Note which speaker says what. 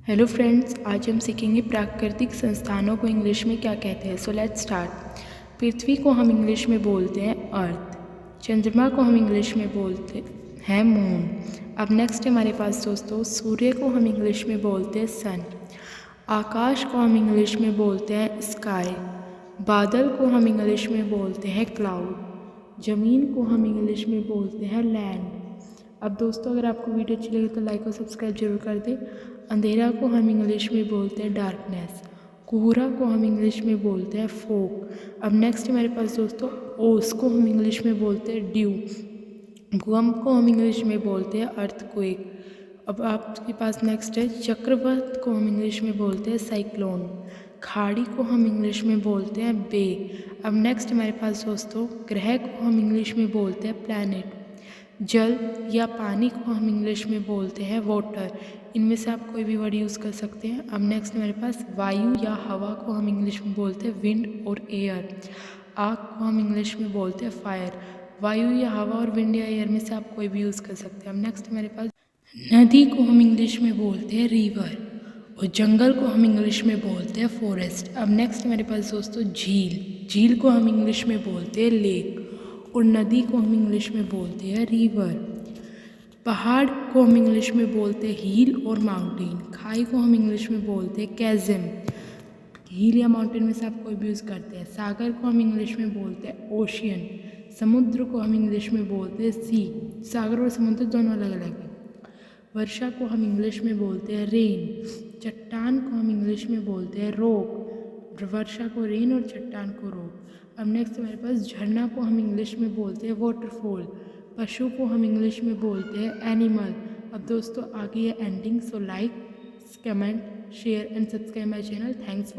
Speaker 1: Hello friends, आज हम सीखेंगे प्राकृतिक संस्थानों को इंग्लिश में क्या कहते हैं। So let's start. पृथ्वी को हम इंग्लिश में बोलते हैं अर्थ। चंद्रमा को हम इंग्लिश में बोलते हैं मून। अब नेक्स्ट हमारे पास दोस्तों, सूर्य को हम इंग्लिश में बोलते हैं सन। आकाश को हम इंग्लिश में बोलते हैं स्काई। बादल को हम इंग्लिश में बोलते हैं क्लाउड। ज़मीन को हम इंग्लिश में बोलते हैं लैंड। अब दोस्तों, अगर आपको वीडियो अच्छी लगे तो लाइक और सब्सक्राइब जरूर कर दें। अंधेरा को हम इंग्लिश में बोलते हैं डार्कनेस। कोहरा को हम इंग्लिश में बोलते हैं फॉग। अब नेक्स्ट हमारे पास दोस्तों, ओस को हम इंग्लिश में बोलते हैं ड्यू। भूकंप को हम इंग्लिश में बोलते हैं अर्थक्वेक। अब आपके पास नेक्स्ट है, चक्रवात को हम इंग्लिश में बोलते हैं साइक्लोन। खाड़ी को हम इंग्लिश में बोलते हैं बे। अब नेक्स्ट हमारे पास दोस्तों, ग्रह को हम इंग्लिश में बोलते हैं प्लैनेट। जल या पानी को हम इंग्लिश में बोलते हैं वाटर। इनमें से आप कोई भी वर्ड यूज़ कर सकते हैं। अब नेक्स्ट हमारे पास वायु या हवा को हम इंग्लिश में बोलते हैं विंड और एयर। आग को हम इंग्लिश में बोलते हैं फायर। वायु या हवा और विंड या एयर में से आप कोई भी यूज़ कर सकते हैं। अब नेक्स्ट हमारे पास नदी को हम इंग्लिश में बोलते हैं रिवर और जंगल को हम इंग्लिश में बोलते हैं फॉरेस्ट। अब नेक्स्ट हमारे पास दोस्तों, झील को हम इंग्लिश में बोलते हैं लेक और नदी को हम इंग्लिश में बोलते हैं रिवर। पहाड़ को हम इंग्लिश में बोलते हैं हिल और माउंटेन। खाई को हम इंग्लिश में बोलते हैं कैज़म। हिल या माउंटेन में से आप कोई भी यूज़ करते हैं। सागर को हम इंग्लिश में बोलते हैं ओशियन। समुद्र को हम इंग्लिश में बोलते हैं सी। सागर और समुद्र दोनों अलग अलग हैं। वर्षा को हम इंग्लिश में बोलते हैं रेन। चट्टान को हम इंग्लिश में बोलते हैं रॉक। वर्षा को रेन और चट्टान को रॉक। अब नेक्स्ट हमारे पास झरना को हम इंग्लिश में बोलते हैं वाटरफॉल। पशु को हम इंग्लिश में बोलते हैं एनिमल। अब दोस्तों, आगे है ending. So like, comment, share and subscribe my channel. Thanks for